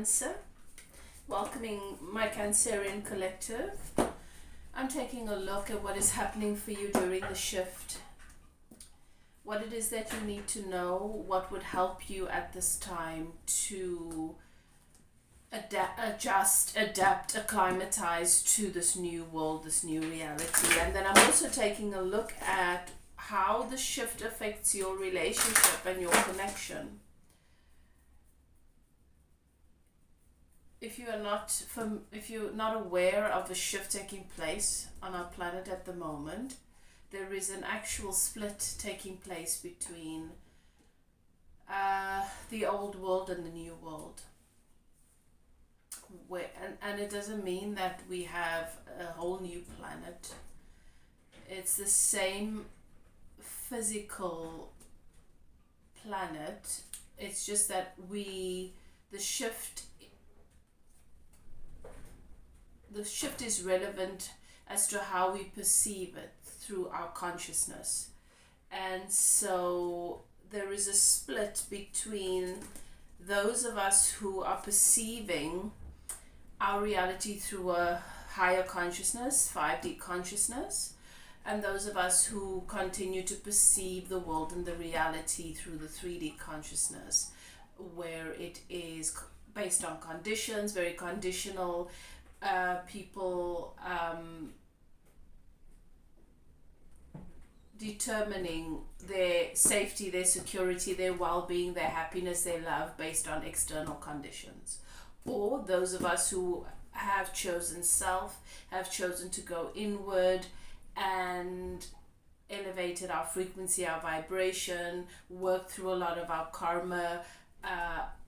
Cancer, welcoming my Cancerian collective. I'm taking a look at what is happening for you during the shift, what it is that you need to know, what would help you at this time to adapt, acclimatize to this new world, this new reality. And then I'm also taking a look at how the shift affects your relationship and your connection. If you're not aware of the shift taking place on our planet at the moment, there is an actual split taking place between the old world and the new world. And it doesn't mean that we have a whole new planet. It's the same physical planet. It's just that the shift is relevant as to how we perceive it through our consciousness. And so there is a split between those of us who are perceiving our reality through a higher consciousness, 5D consciousness, and those of us who continue to perceive the world and the reality through the 3D consciousness, where it is based on conditions, very conditional. People determining their safety, their security, their well-being, their happiness, their love based on external conditions. Or those of us who have chosen self, have chosen to go inward and elevated our frequency, our vibration, worked through a lot of our karma,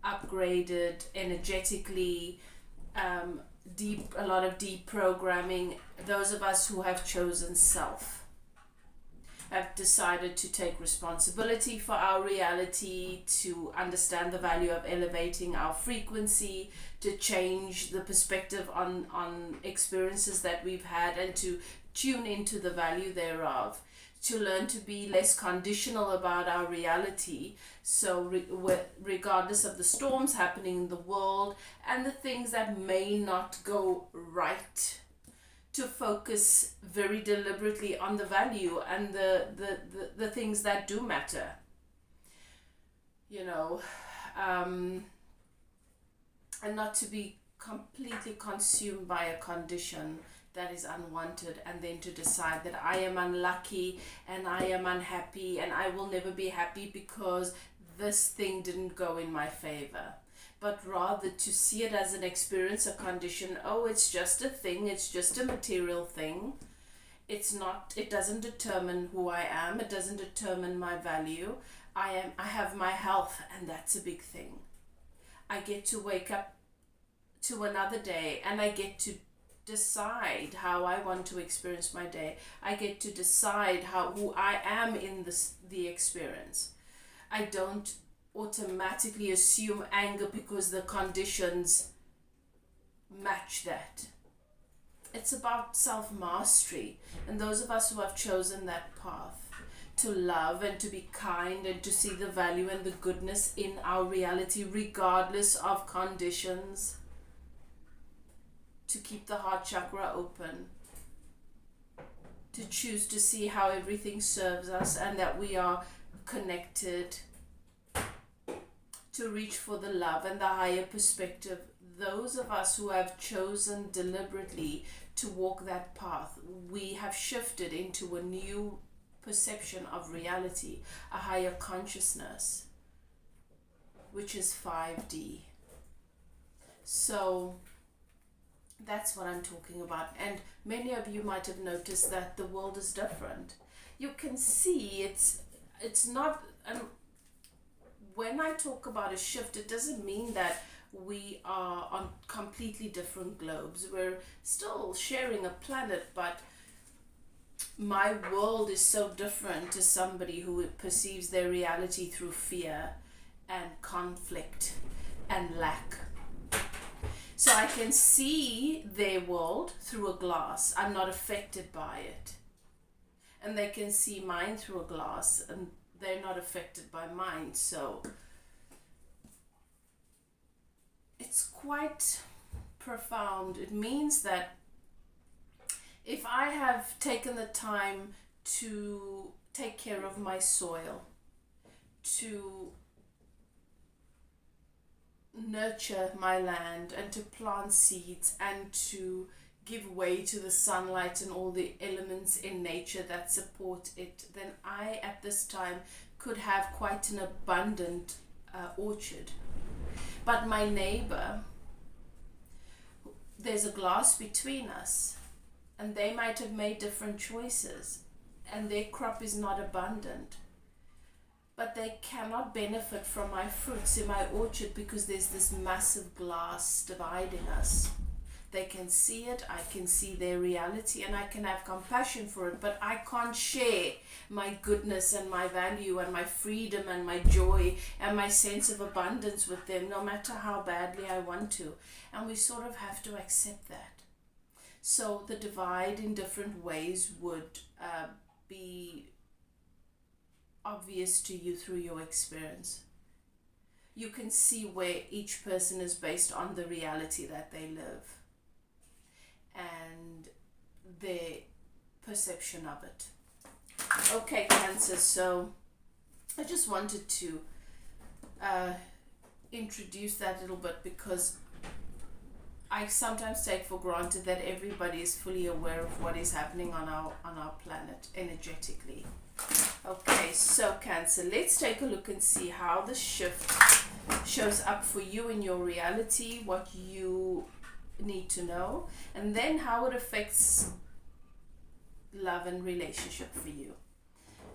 upgraded energetically, a lot of deep programming. Those of us who have chosen self have decided to take responsibility for our reality, to understand the value of elevating our frequency, to change the perspective on experiences that we've had, and to tune into the value thereof, to learn to be less conditional about our reality. So regardless of the storms happening in the world and the things that may not go right, to focus very deliberately on the value and the things that do matter. And not to be completely consumed by a condition that is unwanted, and then to decide that I am unlucky and I am unhappy and I will never be happy because this thing didn't go in my favor. But rather to see it as an experience, a condition. Oh, it's just a thing, it's just a material thing. It doesn't determine who I am, it doesn't determine my value. I have my health, and that's a big thing. I get to wake up to another day, and I get to decide how I want to experience my day. I get to decide who I am in the experience. I don't automatically assume anger because the conditions match that. It's about self-mastery, and those of us who have chosen that path to love and to be kind and to see the value and the goodness in our reality regardless of conditions, to keep the heart chakra open, to choose to see how everything serves us and that we are connected, to reach for the love and the higher perspective. Those of us who have chosen deliberately to walk that path, we have shifted into a new perception of reality, a higher consciousness, which is 5D. So that's what I'm talking about. And many of you might have noticed that the world is different. You can see it's not, and when I talk about a shift, it doesn't mean that we are on completely different globes. We're still sharing a planet, but my world is so different to somebody who perceives their reality through fear and conflict and lack. So I can see their world through a glass. I'm not affected by it. And they can see mine through a glass, and they're not affected by mine. So it's quite profound. It means that if I have taken the time to take care of my soil, to nurture my land and to plant seeds and to give way to the sunlight and all the elements in nature that support it, then I at this time could have quite an abundant orchard. But my neighbor, there's a glass between us, and they might have made different choices and their crop is not abundant, but they cannot benefit from my fruits in my orchard because there's this massive glass dividing us. They can see it, I can see their reality, and I can have compassion for it, but I can't share my goodness and my value and my freedom and my joy and my sense of abundance with them, no matter how badly I want to. And we sort of have to accept that. So the divide in different ways would be obvious to you through your experience. You can see where each person is based on the reality that they live and their perception of it. Okay, Cancer, so I just wanted to introduce that a little bit because I sometimes take for granted that everybody is fully aware of what is happening on our planet energetically. Okay, so Cancer, let's take a look and see how the shift shows up for you in your reality, what you need to know, and then how it affects love and relationship for you.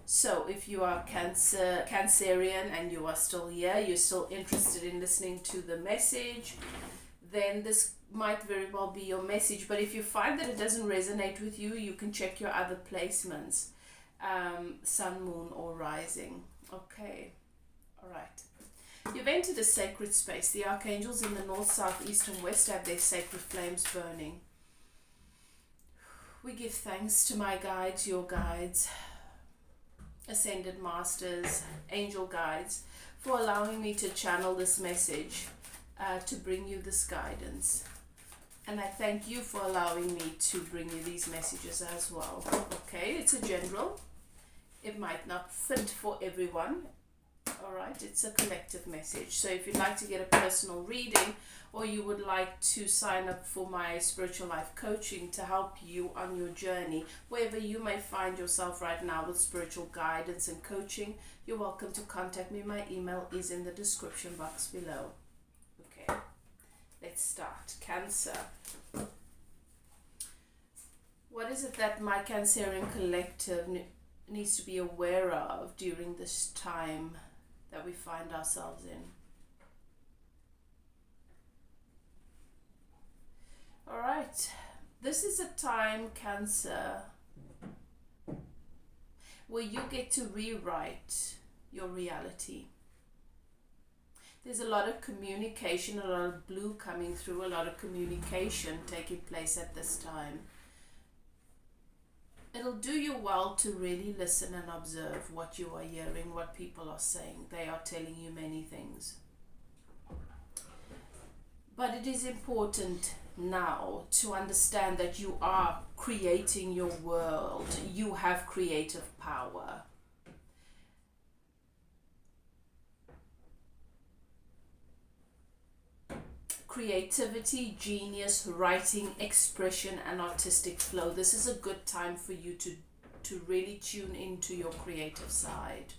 So if you are Cancerian and you are still here, you're still interested in listening to the message, then this might very well be your message. But if you find that it doesn't resonate with you, you can check your other placements, sun, moon, or rising. Okay, all right. You've entered a sacred space. The archangels in the north, south, east, and west have their sacred flames burning. We give thanks to my guides, your guides, ascended masters, angel guides, for allowing me to channel this message, to bring you this guidance. And I thank you for allowing me to bring you these messages as well. Okay, it's a general. It might not fit for everyone. All right, it's a collective message. So if you'd like to get a personal reading, or you would like to sign up for my spiritual life coaching to help you on your journey, wherever you may find yourself right now with spiritual guidance and coaching, you're welcome to contact me. My email is in the description box below. Okay, let's start. Cancer. What is it that my Cancerian collective needs to be aware of during this time that we find ourselves in? All right, this is a time, Cancer, where you get to rewrite your reality. There's a lot of communication, a lot of blue coming through, a lot of communication taking place at this time. It'll do you well to really listen and observe what you are hearing, what people are saying. They are telling you many things. But it is important now to understand that you are creating your world. You have creative power. Creativity, genius, writing, expression, and artistic flow. This is a good time for you to really tune into your creative side.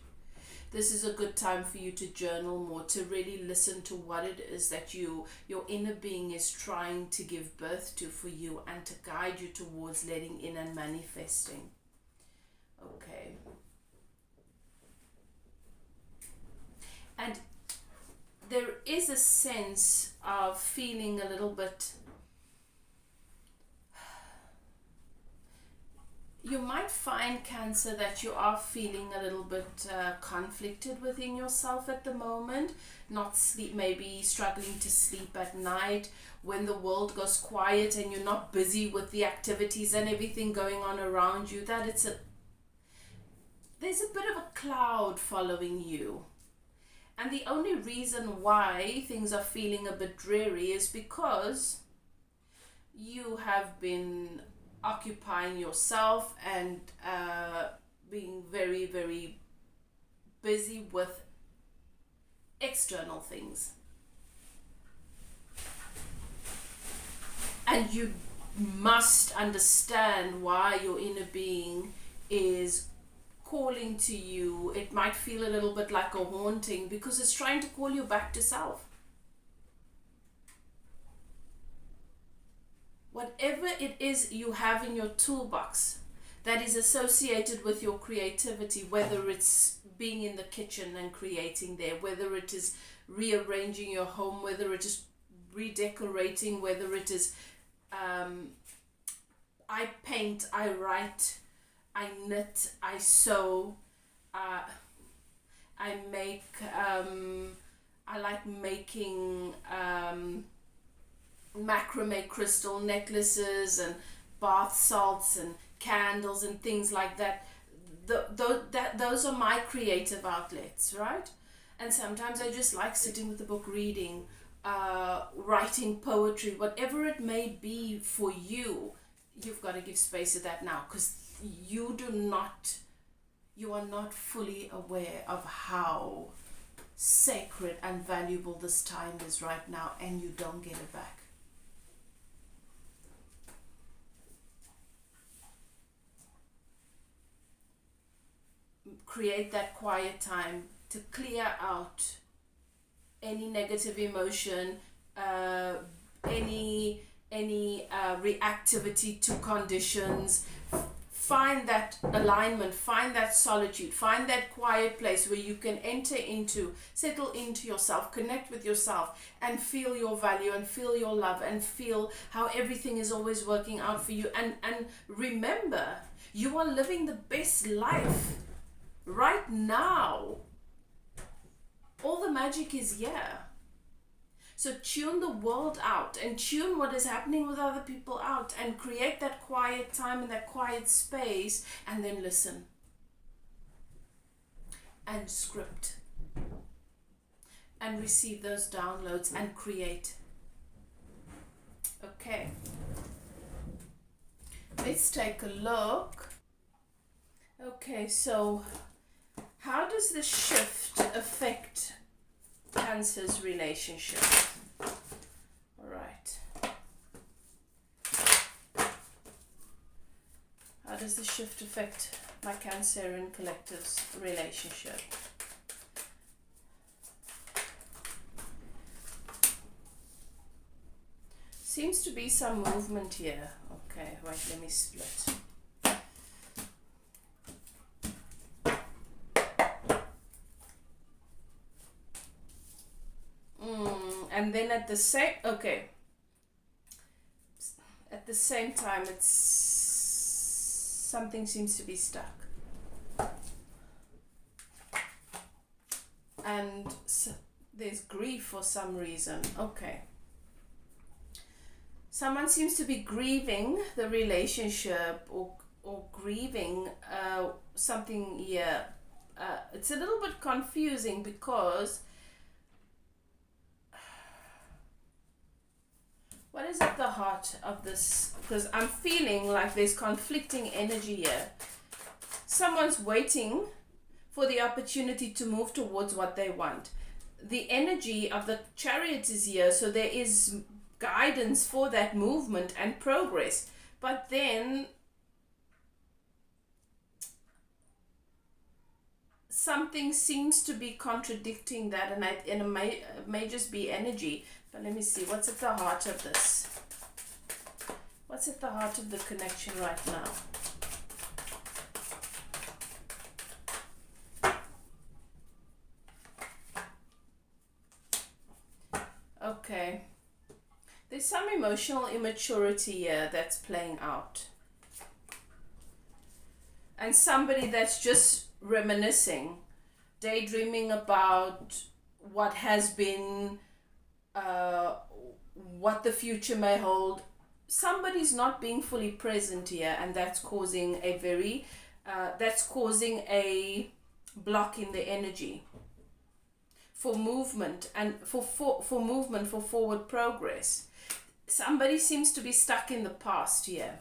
This is a good time for you to journal more, to really listen to what it is that your inner being is trying to give birth to for you and to guide you towards letting in and manifesting. Okay. And there is a sense of feeling a little bit, you might find, Cancer, that you are feeling a little bit conflicted within yourself at the moment, not sleep, maybe struggling to sleep at night when the world goes quiet and you're not busy with the activities and everything going on around you, that there's a bit of a cloud following you. And the only reason why things are feeling a bit dreary is because you have been occupying yourself and being very, very busy with external things. And you must understand why your inner being is calling to you. It might feel a little bit like a haunting because it's trying to call you back to self. Whatever it is you have in your toolbox that is associated with your creativity, whether it's being in the kitchen and creating there, whether it is rearranging your home, whether it is redecorating, whether it is I paint, I write, I knit, I sew, I make, I like making macrame crystal necklaces and bath salts and candles and things like that. Those are my creative outlets, right? And sometimes I just like sitting with a book, reading, writing poetry, whatever it may be for you. You've got to give space to that now, because you are not fully aware of how sacred and valuable this time is right now, and you don't get it back. Create that quiet time to clear out any negative emotion, any reactivity to conditions. Find that alignment, find that solitude, find that quiet place where you can enter into, settle into yourself, connect with yourself, and feel your value and feel your love and feel how everything is always working out for you. And remember, you are living the best life right now. All the magic is here. So tune the world out and tune what is happening with other people out and create that quiet time and that quiet space, and then listen and script and receive those downloads and create. Okay, let's take a look. Okay, so how does the shift affect Cancer's relationship? All right. How does the shift affect my Cancerian collective's relationship? Seems to be some movement here. Okay, wait, let me split. And then at the same time, it's something seems to be stuck, and there's grief for some reason. Okay, someone seems to be grieving the relationship or grieving something here. It's a little bit confusing because what is at the heart of this? Because I'm feeling like there's conflicting energy here. Someone's waiting for the opportunity to move towards what they want. The energy of the Chariot is here, so there is guidance for that movement and progress. But then something seems to be contradicting that, and it may just be energy. But let me see, what's at the heart of this? What's at the heart of the connection right now? Okay. There's some emotional immaturity here that's playing out. And somebody that's just reminiscing, daydreaming about what has been, what the future may hold. Somebody's not being fully present here, and that's causing a block in the energy. for movement and for movement, for forward progress. Somebody seems to be stuck in the past here,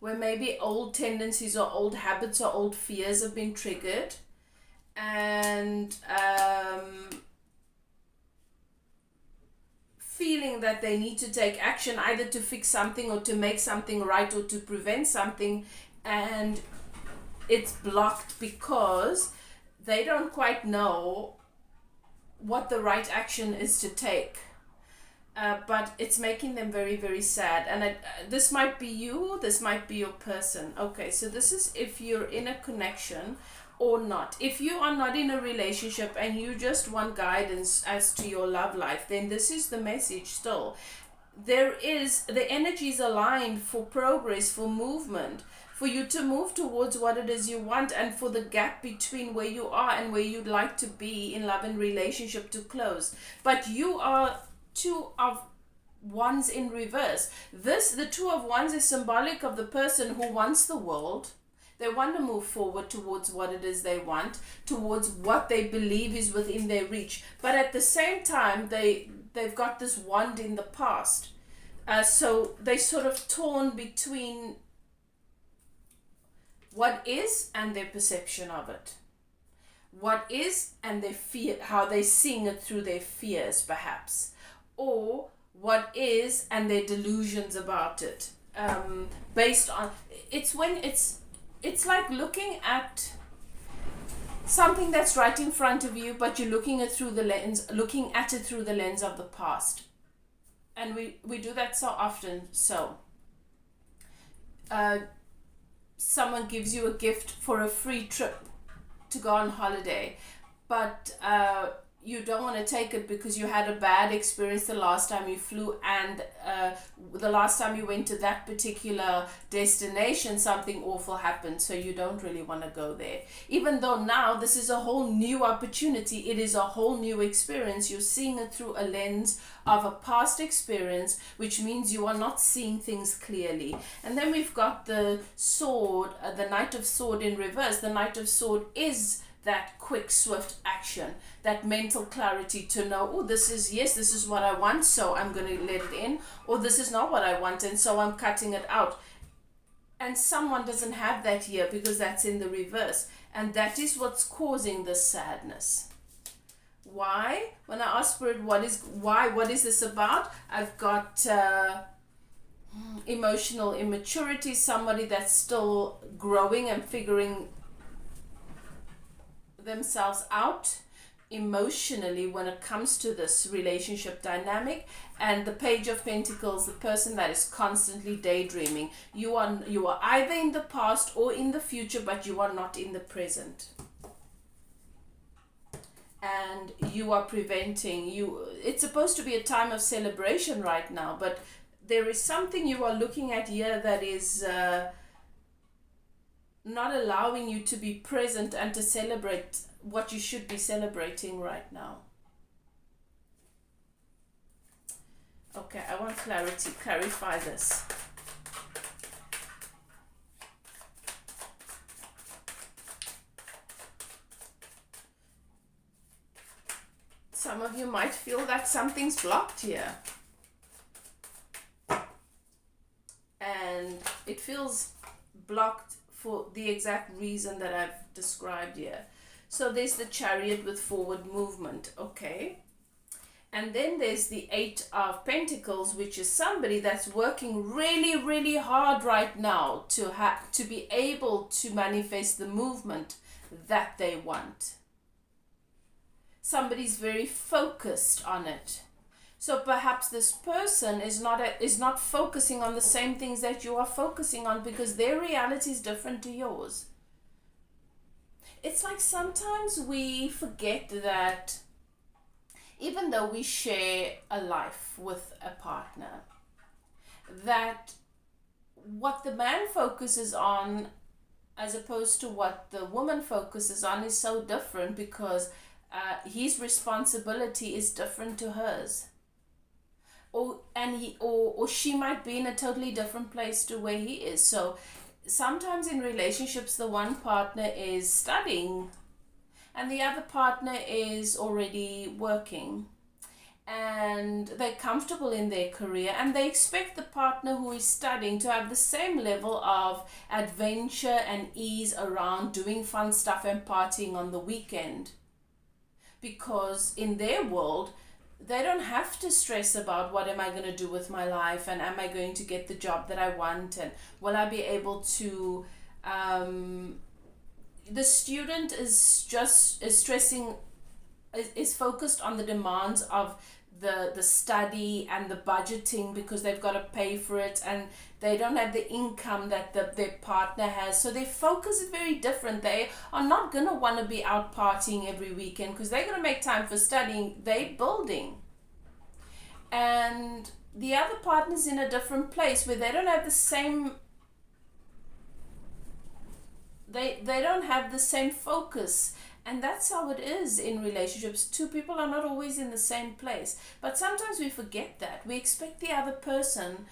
where maybe old tendencies or old habits or old fears have been triggered, and feeling that they need to take action either to fix something or to make something right or to prevent something, and it's blocked because they don't quite know what the right action is to take. But it's making them very, very sad. And this might be you, this might be your person. Okay, so this is if you're in a connection or not. If you are not in a relationship and you just want guidance as to your love life, then this is the message still. The energy is aligned for progress, for movement, for you to move towards what it is you want, and for the gap between where you are and where you'd like to be in love and relationship to close. But you are two of wands in reverse. The two of wands is symbolic of the person who wants the world. They want to move forward towards what it is they want, towards what they believe is within their reach. But at the same time, they've got this wand in the past. So they sort of torn between what is and their perception of it. What is and their fear, how they seeing it through their fears perhaps. Or what is and their delusions about it. Based on, it's like looking at something that's right in front of you, but you're looking at it through the lens of the past. And we do that so often. So someone gives you a gift for a free trip to go on holiday, but you don't want to take it because you had a bad experience the last time you flew, and the last time you went to that particular destination something awful happened, so you don't really want to go there. Even though now this is a whole new opportunity, it is a whole new experience. You're seeing it through a lens of a past experience, which means you are not seeing things clearly. And then we've got the sword, the Knight of Sword in reverse. The Knight of Sword is that quick, swift action, that mental clarity to know, oh, this is what I want, so I'm going to let it in, or this is not what I want, and so I'm cutting it out. And someone doesn't have that here because that's in the reverse, and that is what's causing this sadness. Why? When I ask Spirit, what is this about? I've got emotional immaturity, somebody that's still growing and figuring themselves out emotionally when it comes to this relationship dynamic. And the Page of Pentacles, the person that is constantly daydreaming. You are either in the past or in the future, but you are not in the present. And you are it's supposed to be a time of celebration right now, but there is something you are looking at here that is not allowing you to be present and to celebrate what you should be celebrating right now. Okay, I want clarity. Clarify this. Some of you might feel that something's blocked here. And it feels blocked for the exact reason that I've described here. So there's the Chariot with forward movement, okay? And then there's the Eight of Pentacles, which is somebody that's working really, really hard right now to be able to manifest the movement that they want. Somebody's very focused on it. So perhaps this person is not focusing on the same things that you are focusing on because their reality is different to yours. It's like sometimes we forget that even though we share a life with a partner, that what the man focuses on as opposed to what the woman focuses on is so different because his responsibility is different to hers. Or she might be in a totally different place to where he is. So sometimes in relationships, the one partner is studying and the other partner is already working and they're comfortable in their career, and they expect the partner who is studying to have the same level of adventure and ease around doing fun stuff and partying on the weekend, because in their world they don't have to stress about what am I going to do with my life, and am I going to get the job that I want, and will I be able to the student is stressing, is focused on the demands of the study and the budgeting, because they've got to pay for it and they don't have the income that their partner has. So their focus is very different. They are not going to want to be out partying every weekend because they're going to make time for studying. They're building. And the other partner's in a different place where they don't have the same they don't have the same focus. And that's how it is in relationships. Two people are not always in the same place. But sometimes we forget that. We expect the other person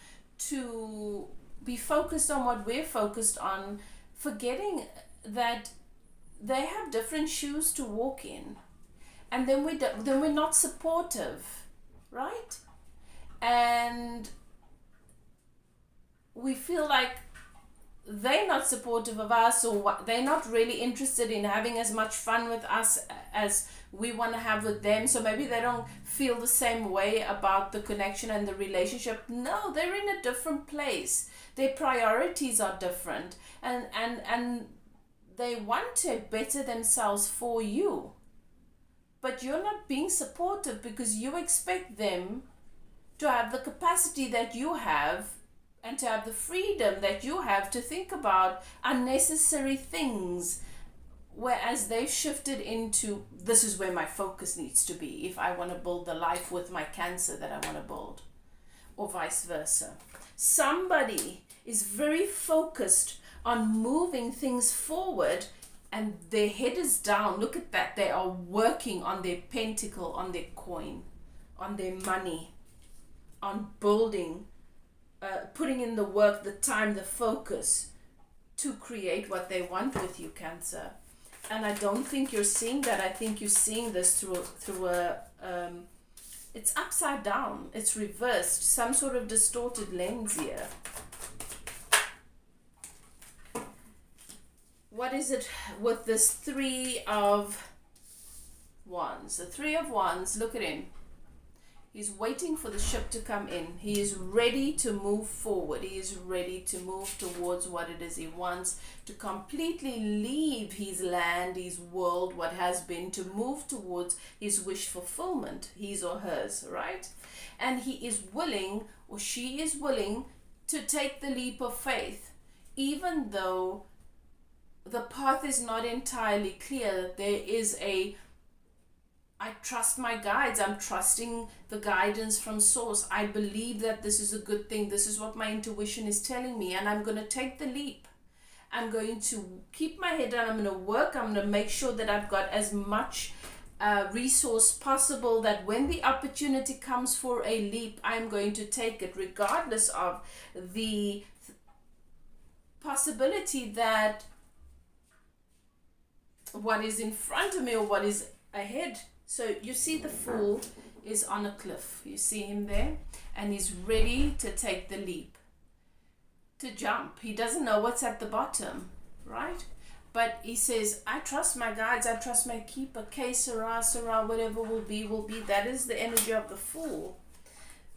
to be focused on what we're focused on, forgetting that they have different shoes to walk in. And then we're not supportive, right? And we feel like they're not supportive of us, or they're not really interested in having as much fun with us as we want to have with them. So maybe they don't feel the same way about the connection and the relationship. No, they're in a different place. Their priorities are different, and they want to better themselves for you. But you're not being supportive because you expect them to have the capacity that you have, and to have the freedom that you have to think about unnecessary things, whereas they've shifted into, this is where my focus needs to be if I want to build the life with my Cancer that I want to build, or vice versa. Somebody is very focused on moving things forward and their head is down. Look at that. They are working on their pentacle, on their coin, on their money, on building, putting in the work, the time, the focus to create what they want with you, Cancer. And I don't think you're seeing that. I think you're seeing this through a it's upside down, it's reversed, some sort of distorted lens here. What is it with this Three of Wands? The Three of Wands, look at him. He's waiting for the ship to come in. He is ready to move forward. He is ready to move towards what it is he wants, to completely leave his land, his world, what has been, to move towards his wish fulfillment, his or hers, right? And he is willing, or she is willing, to take the leap of faith, even though the path is not entirely clear. There is I trust my guides. I'm trusting the guidance from source. I believe that this is a good thing. This is what my intuition is telling me, and I'm going to take the leap. I'm going to keep my head down. I'm going to work. I'm going to make sure that I've got as much resource possible, that when the opportunity comes for a leap, I'm going to take it, regardless of the possibility that what is in front of me or what is ahead. So you see the Fool is on a cliff. You see him there, and he's ready to take the leap, to jump. He doesn't know what's at the bottom, right? But he says, I trust my guides, I trust my keeper, K Sarah, Sarah, whatever will be, will be. That is the energy of the Fool,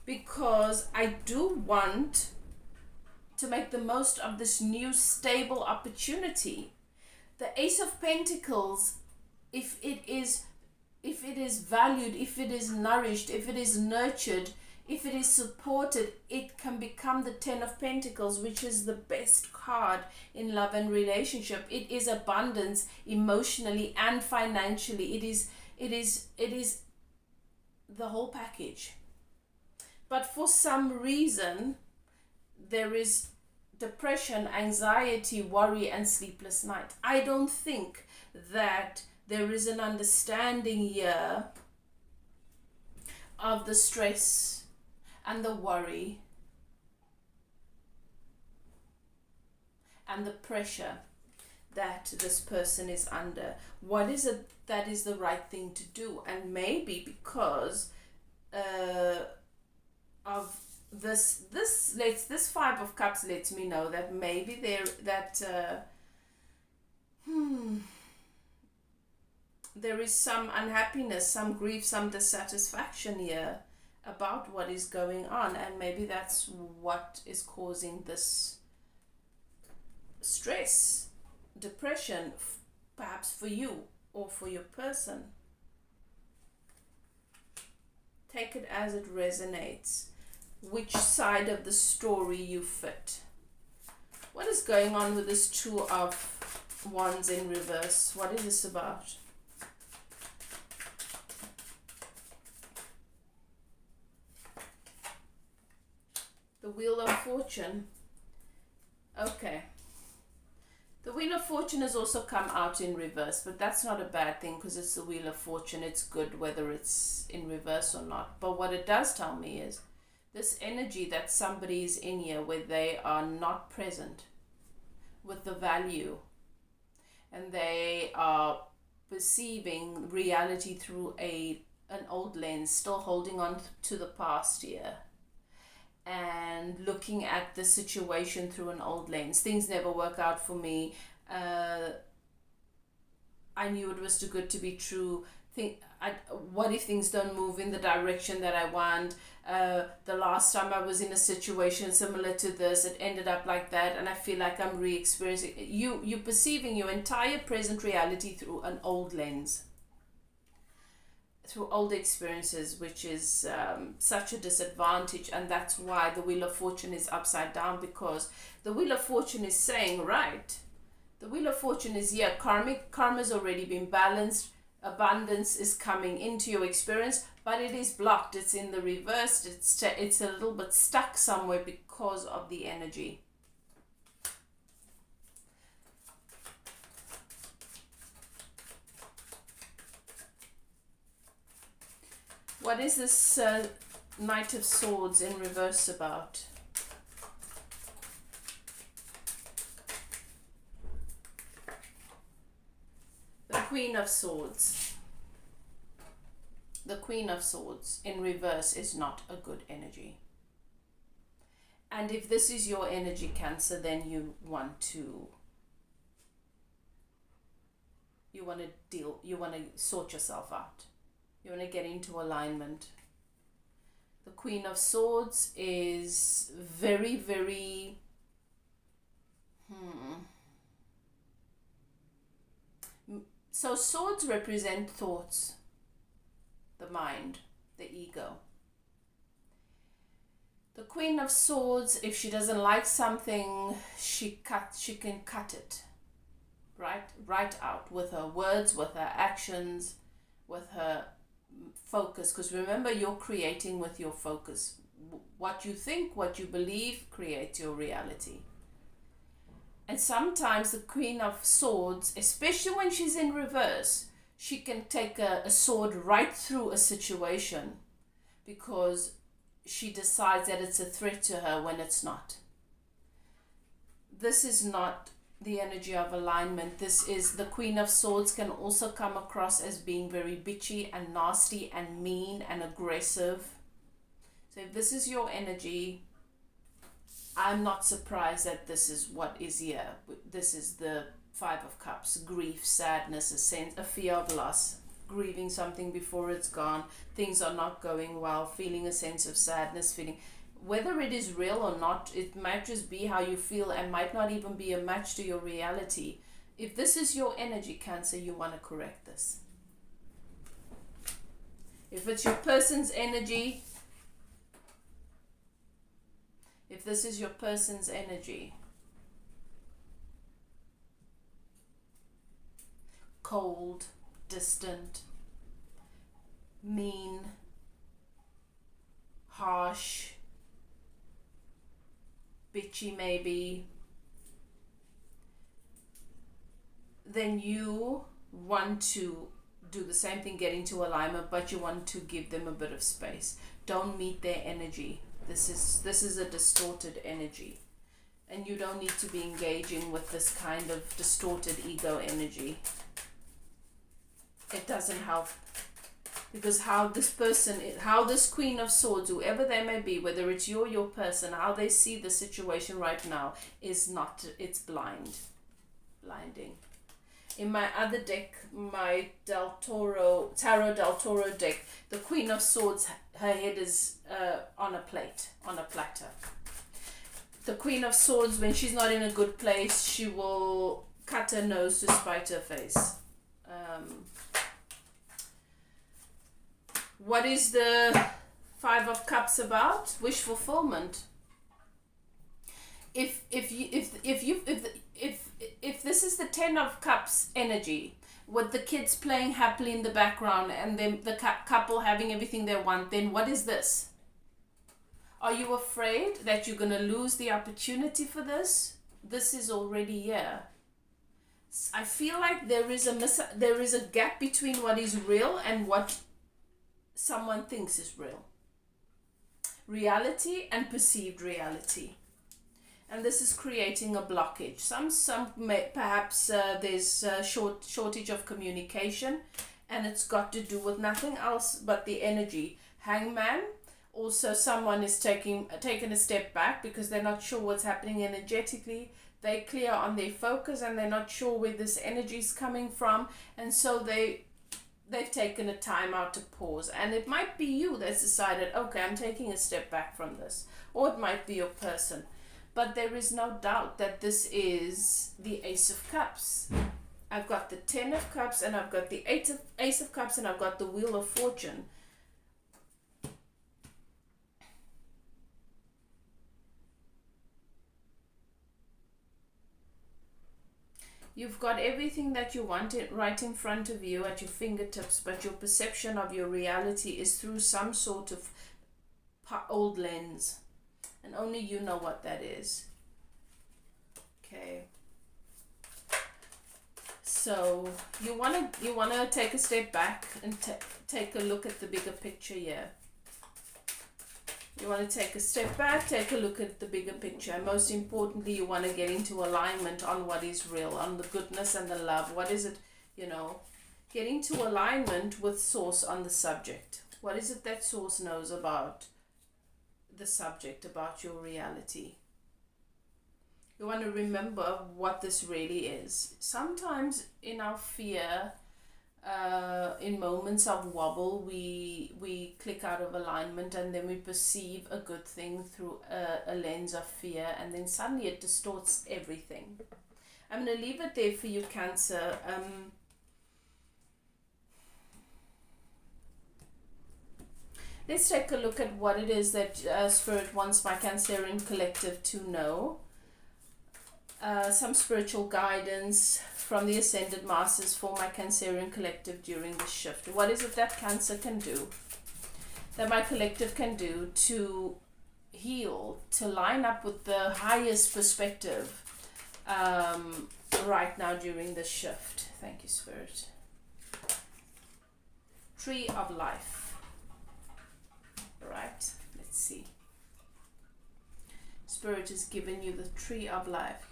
because I do want to make the most of this new stable opportunity. The Ace of Pentacles, if it is valued, if it is nourished, if it is nurtured, if it is supported, it can become the Ten of Pentacles, which is the best card in love and relationship. It is abundance emotionally and financially. It is the whole package. But for some reason, there is depression, anxiety, worry, and sleepless night. I don't think that there is an understanding here of the stress and the worry and the pressure that this person is under? What is it that is the right thing to do? And maybe because of this Five of Cups lets me know that maybe there is some unhappiness, some grief, some dissatisfaction here about what is going on, and maybe that's what is causing this stress, depression, perhaps for you or for your person. Take it as it resonates, which side of the story you fit. What is going on with this Two of Wands in reverse? What is this about? The Wheel of Fortune. Okay. The Wheel of Fortune has also come out in reverse, but that's not a bad thing because it's the Wheel of Fortune. It's good whether it's in reverse or not. But what it does tell me is this energy that somebody is in here where they are not present with the value, and they are perceiving reality through an old lens, still holding on to the past here, and looking at the situation through an old lens. Things never work out for me. I knew it was too good to be true. What if things don't move in the direction that I want? The last time I was in a situation similar to this, it ended up like that, and I feel like I'm re-experiencing. You're perceiving your entire present reality through an old lens, through old experiences, which is such a disadvantage. And that's why the Wheel of Fortune is upside down, because the Wheel of Fortune is saying, right, the Wheel of Fortune is here, karma's already been balanced, abundance is coming into your experience, but it is blocked, it's in the reverse, it's a little bit stuck somewhere because of the energy. What is this Knight of Swords in reverse about? The Queen of Swords. The Queen of Swords in reverse is not a good energy. And if this is your energy, Cancer, then you want to sort yourself out. You want to get into alignment. The Queen of Swords is very, very So swords represent thoughts, the mind, the ego. The Queen of Swords, if she doesn't like something, she can cut it right out with her words, with her actions, with her focus. Because remember, you're creating with your focus. What you think, what you believe, creates your reality. And sometimes the Queen of Swords, especially when she's in reverse, she can take a sword right through a situation because she decides that it's a threat to her when it's not. This is not the energy of alignment. This is the Queen of Swords can also come across as being very bitchy and nasty and mean and aggressive. So if this is your energy, I'm not surprised that this is what is here. This is the Five of Cups, grief, sadness, a fear of loss, grieving something before it's gone, things are not going well, feeling a sense of sadness, whether it is real or not, it might just be how you feel and might not even be a match to your reality. If this is your energy, Cancer, you want to correct this. If it's your person's energy, if this is your person's energy, cold, distant, mean, harsh, bitchy maybe, then you want to do the same thing, get into alignment, but you want to give them a bit of space. Don't meet their energy. This is a distorted energy. And you don't need to be engaging with this kind of distorted ego energy. It doesn't help. Because how this Queen of Swords, whoever they may be, whether it's you or your person, how they see the situation right now is not, it's blinding. In my other deck, my Tarot Del Toro deck, the Queen of Swords, her head is on a platter. The Queen of Swords, when she's not in a good place, she will cut her nose to spite her face. What is the Five of Cups about? Wish fulfillment. If this is the Ten of Cups energy, with the kids playing happily in the background and then the couple having everything they want, then what is this? Are you afraid that you're going to lose the opportunity for this? This is already here. I feel like there is a gap between what is real and what someone thinks is real. Reality and perceived reality. And this is creating a blockage. Perhaps there's a shortage of communication, and it's got to do with nothing else but the energy. Hangman. Also, someone is taking a step back because they're not sure what's happening energetically. They're clear on their focus and they're not sure where this energy is coming from, and so they've taken a time out to pause. And it might be you that's decided, okay, I'm taking a step back from this, or it might be your person. But there is no doubt that this is the Ace of Cups. I've got the Ten of Cups, and I've got the Ace of Cups, and I've got the Wheel of Fortune. You've got everything that you want right in front of you at your fingertips, but your perception of your reality is through some sort of old lens. And only you know what that is. Okay. So you wanna take a step back and take a look at the bigger picture here. You want to take a step back, take a look at the bigger picture. And most importantly, you want to get into alignment on what is real, on the goodness and the love. What is it, get into alignment with Source on the subject. What is it that Source knows about the subject, about your reality? You want to remember what this really is. Sometimes in our fear, in moments of wobble, we click out of alignment, and then we perceive a good thing through a lens of fear, and then suddenly it distorts everything. I'm going to leave it there for you, Cancer. Let's take a look at what it is that Spirit wants my Cancerian collective to know. Some spiritual guidance from the Ascended Masters for my Cancerian collective during the shift. What is it that Cancer can do, that my collective can do to heal, to line up with the highest perspective right now during the shift? Thank you, Spirit. Tree of Life. Right, let's see. Spirit has given you the Tree of Life.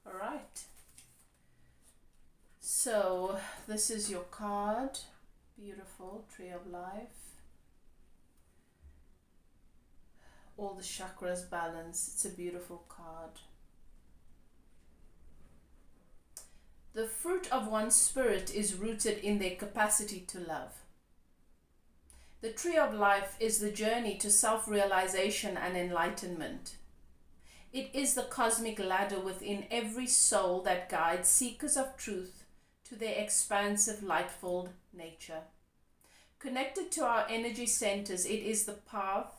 All right. So this is your card. Beautiful, Tree of Life. All the chakras balanced. It's a beautiful card. The fruit of one's spirit is rooted in their capacity to love. The Tree of Life is the journey to self-realization and enlightenment. It is the cosmic ladder within every soul that guides seekers of truth to their expansive, light-filled nature. Connected to our energy centers, it is the path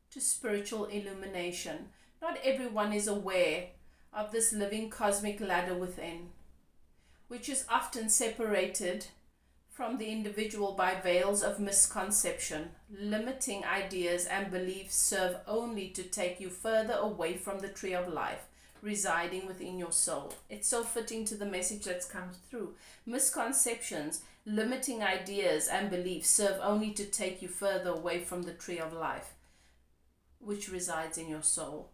to spiritual illumination. Not everyone is aware of this living cosmic ladder within, which is often separated from the individual by veils of misconception. Limiting ideas and beliefs serve only to take you further away from the Tree of Life residing within your soul. It's so fitting to the message that's come through. Misconceptions Limiting ideas and beliefs serve only to take you further away from the tree of life, which resides in your soul.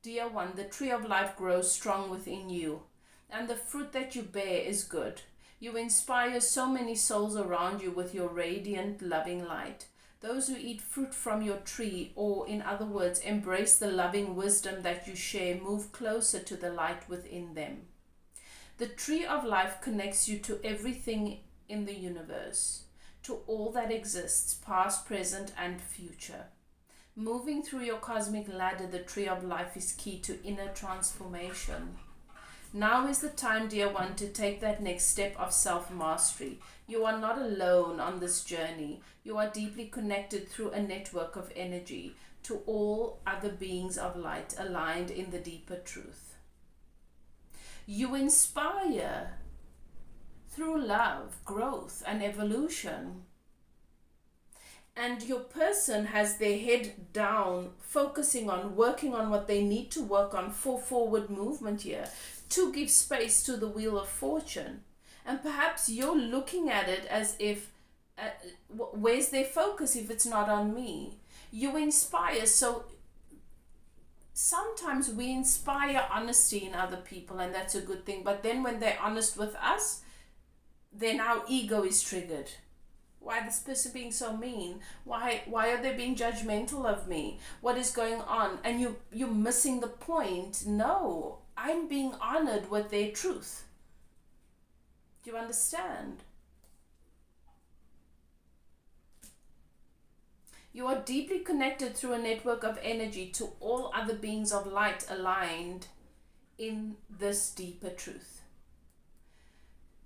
Dear one, the tree of life grows strong within you, and the fruit that you bear is good. You inspire so many souls around you with your radiant, loving light. Those who eat fruit from your tree, or in other words, embrace the loving wisdom that you share, move closer to the light within them. The tree of life connects you to everything in the universe, to all that exists, past, present, and future. Moving through your cosmic ladder, the tree of life is key to inner transformation. Now is the time, dear one, to take that next step of self-mastery. You are not alone on this journey. You are deeply connected through a network of energy to all other beings of light, aligned in the deeper truth. You inspire through love, growth, and evolution. And your person has their head down, focusing on working on what they need to work on for forward movement here, to give space to the wheel of fortune. And perhaps you're looking at it as if, where's their focus if it's not on me? You inspire. So sometimes we inspire honesty in other people, and that's a good thing. But then when they're honest with us, then our ego is triggered. Why this person being so mean? Why are they being judgmental of me? What is going on? And you're missing the point. No, I'm being honored with their truth. Do you understand? You are deeply connected through a network of energy to all other beings of light, aligned in this deeper truth.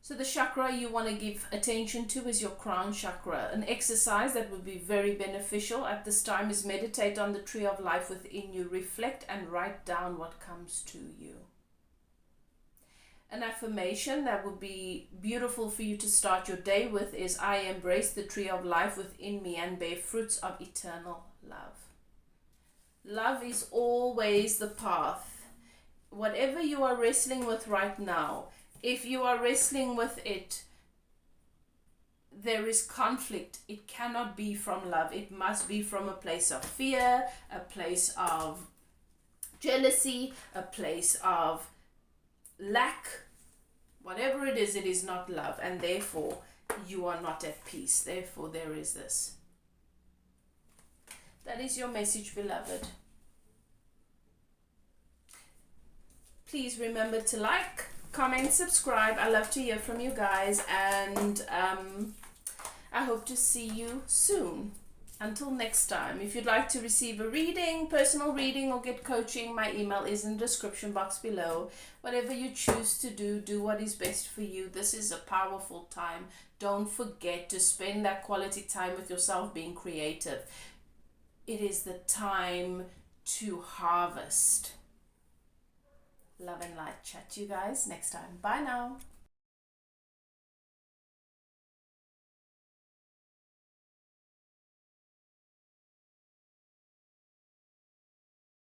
So the chakra you want to give attention to is your crown chakra. An exercise that would be very beneficial at this time is meditate on the tree of life within you. Reflect and write down what comes to you. An affirmation that would be beautiful for you to start your day with is, I embrace the tree of life within me and bear fruits of eternal love. Love is always the path. Whatever you are wrestling with right now, if you are wrestling with it, there is conflict. It cannot be from love. It must be from a place of fear, a place of jealousy, a place of lack. Whatever it is not love. And therefore, you are not at peace. Therefore, there is this. That is your message, beloved. Please remember to like, comment, subscribe. I love to hear from you guys, and I hope to see you soon. Until next time, if you'd like to receive a reading, personal reading, or get coaching, my email is in the description box below. Whatever you choose to do, do what is best for you. This is a powerful time. Don't forget to spend that quality time with yourself being creative. It is the time to harvest. Love and light. Chat to you guys next time. Bye now.